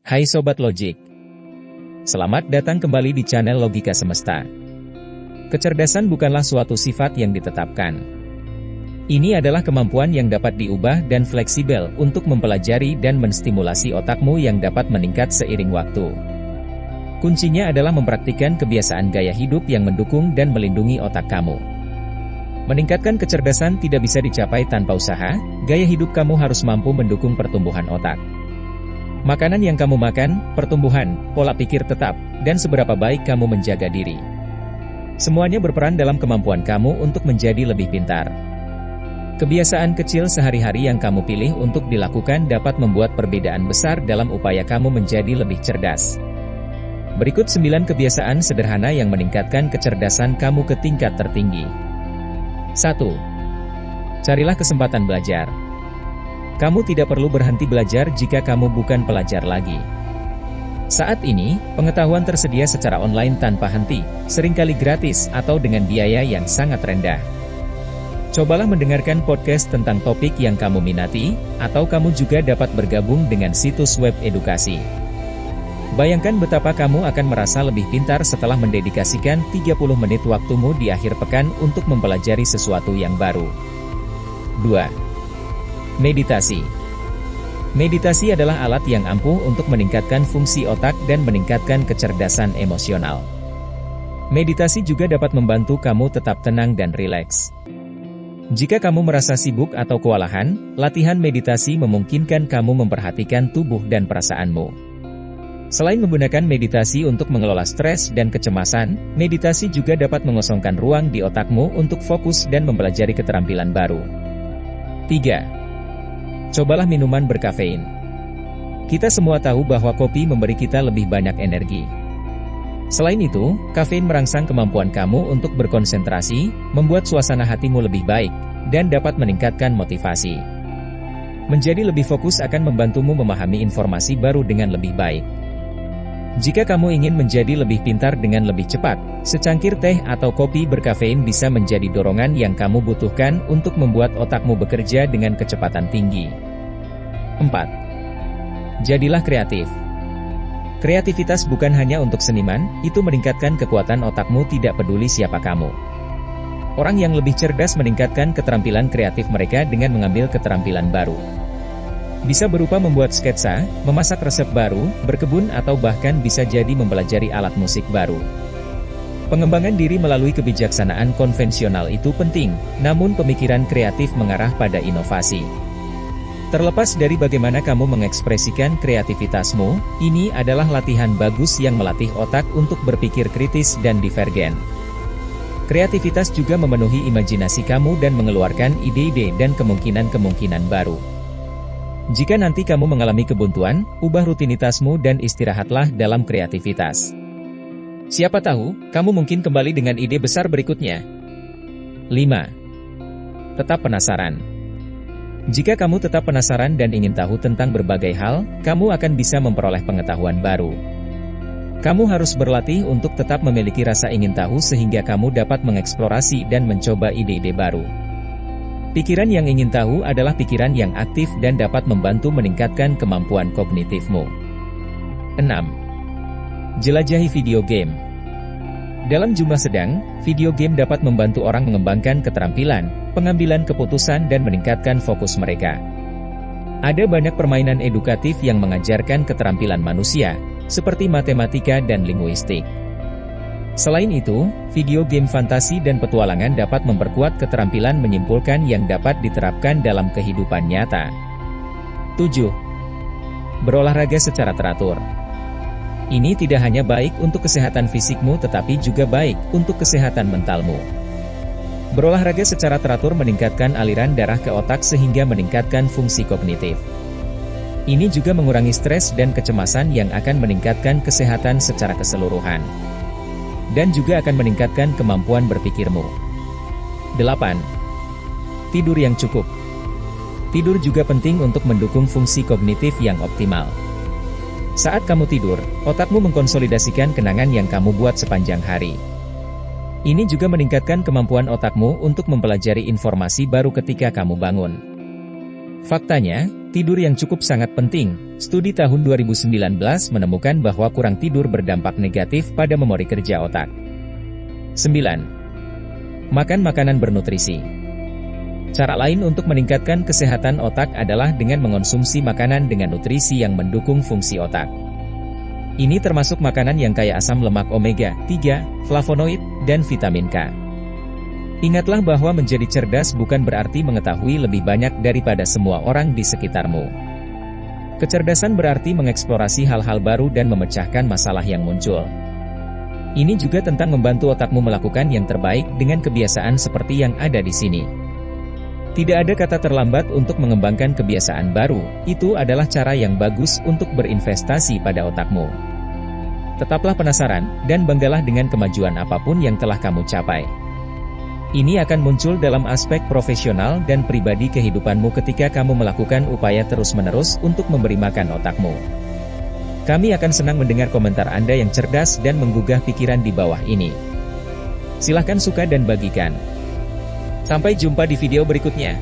Hai Sobat Logik. Selamat datang kembali di channel Logika Semesta. Kecerdasan bukanlah suatu sifat yang ditetapkan. Ini adalah kemampuan yang dapat diubah dan fleksibel untuk mempelajari dan menstimulasi otakmu yang dapat meningkat seiring waktu. Kuncinya adalah mempraktikkan kebiasaan gaya hidup yang mendukung dan melindungi otak kamu. Meningkatkan kecerdasan tidak bisa dicapai tanpa usaha, gaya hidup kamu harus mampu mendukung pertumbuhan otak. Makanan yang kamu makan, pertumbuhan, pola pikir tetap, dan seberapa baik kamu menjaga diri. Semuanya berperan dalam kemampuan kamu untuk menjadi lebih pintar. Kebiasaan kecil sehari-hari yang kamu pilih untuk dilakukan dapat membuat perbedaan besar dalam upaya kamu menjadi lebih cerdas. Berikut 9 kebiasaan sederhana yang meningkatkan kecerdasan kamu ke tingkat tertinggi. 1. Carilah kesempatan belajar. Kamu tidak perlu berhenti belajar jika kamu bukan pelajar lagi. Saat ini, pengetahuan tersedia secara online tanpa henti, seringkali gratis atau dengan biaya yang sangat rendah. Cobalah mendengarkan podcast tentang topik yang kamu minati, atau kamu juga dapat bergabung dengan situs web edukasi. Bayangkan betapa kamu akan merasa lebih pintar setelah mendedikasikan 30 menit waktumu di akhir pekan untuk mempelajari sesuatu yang baru. 2. Meditasi. Meditasi adalah alat yang ampuh untuk meningkatkan fungsi otak dan meningkatkan kecerdasan emosional. Meditasi juga dapat membantu kamu tetap tenang dan rileks. Jika kamu merasa sibuk atau kewalahan, latihan meditasi memungkinkan kamu memperhatikan tubuh dan perasaanmu. Selain menggunakan meditasi untuk mengelola stres dan kecemasan, meditasi juga dapat mengosongkan ruang di otakmu untuk fokus dan mempelajari keterampilan baru. 3. Cobalah minuman berkafein. Kita semua tahu bahwa kopi memberi kita lebih banyak energi. Selain itu, kafein merangsang kemampuan kamu untuk berkonsentrasi, membuat suasana hatimu lebih baik, dan dapat meningkatkan motivasi. Menjadi lebih fokus akan membantumu memahami informasi baru dengan lebih baik. Jika kamu ingin menjadi lebih pintar dengan lebih cepat, secangkir teh atau kopi berkafein bisa menjadi dorongan yang kamu butuhkan untuk membuat otakmu bekerja dengan kecepatan tinggi. 4. Jadilah kreatif. Kreativitas bukan hanya untuk seniman, itu meningkatkan kekuatan otakmu tidak peduli siapa kamu. Orang yang lebih cerdas meningkatkan keterampilan kreatif mereka dengan mengambil keterampilan baru. Bisa berupa membuat sketsa, memasak resep baru, berkebun atau bahkan bisa jadi mempelajari alat musik baru. Pengembangan diri melalui kebijaksanaan konvensional itu penting, namun pemikiran kreatif mengarah pada inovasi. Terlepas dari bagaimana kamu mengekspresikan kreativitasmu, ini adalah latihan bagus yang melatih otak untuk berpikir kritis dan divergen. Kreativitas juga memenuhi imajinasi kamu dan mengeluarkan ide-ide dan kemungkinan-kemungkinan baru. Jika nanti kamu mengalami kebuntuan, ubah rutinitasmu dan istirahatlah dalam kreativitas. Siapa tahu, kamu mungkin kembali dengan ide besar berikutnya. 5. Tetap penasaran. Jika kamu tetap penasaran dan ingin tahu tentang berbagai hal, kamu akan bisa memperoleh pengetahuan baru. Kamu harus berlatih untuk tetap memiliki rasa ingin tahu sehingga kamu dapat mengeksplorasi dan mencoba ide-ide baru. Pikiran yang ingin tahu adalah pikiran yang aktif dan dapat membantu meningkatkan kemampuan kognitifmu. 6. Jelajahi video game. Dalam jumlah sedang, video game dapat membantu orang mengembangkan keterampilan, pengambilan keputusan dan meningkatkan fokus mereka. Ada banyak permainan edukatif yang mengajarkan keterampilan manusia, seperti matematika dan linguistik. Selain itu, video game fantasi dan petualangan dapat memperkuat keterampilan menyimpulkan yang dapat diterapkan dalam kehidupan nyata. 7. Berolahraga secara teratur. Ini tidak hanya baik untuk kesehatan fisikmu tetapi juga baik untuk kesehatan mentalmu. Berolahraga secara teratur meningkatkan aliran darah ke otak sehingga meningkatkan fungsi kognitif. Ini juga mengurangi stres dan kecemasan yang akan meningkatkan kesehatan secara keseluruhan. Dan juga akan meningkatkan kemampuan berpikirmu. 8. Tidur yang cukup. Tidur juga penting untuk mendukung fungsi kognitif yang optimal. Saat kamu tidur, otakmu mengkonsolidasikan kenangan yang kamu buat sepanjang hari. Ini juga meningkatkan kemampuan otakmu untuk mempelajari informasi baru ketika kamu bangun. Faktanya, Tidur yang cukup sangat penting. Studi tahun 2019 menemukan bahwa kurang tidur berdampak negatif pada memori kerja otak. 9. Makan makanan bernutrisi. Cara lain untuk meningkatkan kesehatan otak adalah dengan mengonsumsi makanan dengan nutrisi yang mendukung fungsi otak. Ini termasuk makanan yang kaya asam lemak omega 3, flavonoid, dan vitamin K. Ingatlah bahwa menjadi cerdas bukan berarti mengetahui lebih banyak daripada semua orang di sekitarmu. Kecerdasan berarti mengeksplorasi hal-hal baru dan memecahkan masalah yang muncul. Ini juga tentang membantu otakmu melakukan yang terbaik dengan kebiasaan seperti yang ada di sini. Tidak ada kata terlambat untuk mengembangkan kebiasaan baru, itu adalah cara yang bagus untuk berinvestasi pada otakmu. Tetaplah penasaran, dan banggalah dengan kemajuan apapun yang telah kamu capai. Ini akan muncul dalam aspek profesional dan pribadi kehidupanmu ketika kamu melakukan upaya terus-menerus untuk memberi makan otakmu. Kami akan senang mendengar komentar Anda yang cerdas dan menggugah pikiran di bawah ini. Silahkan suka dan bagikan. Sampai jumpa di video berikutnya.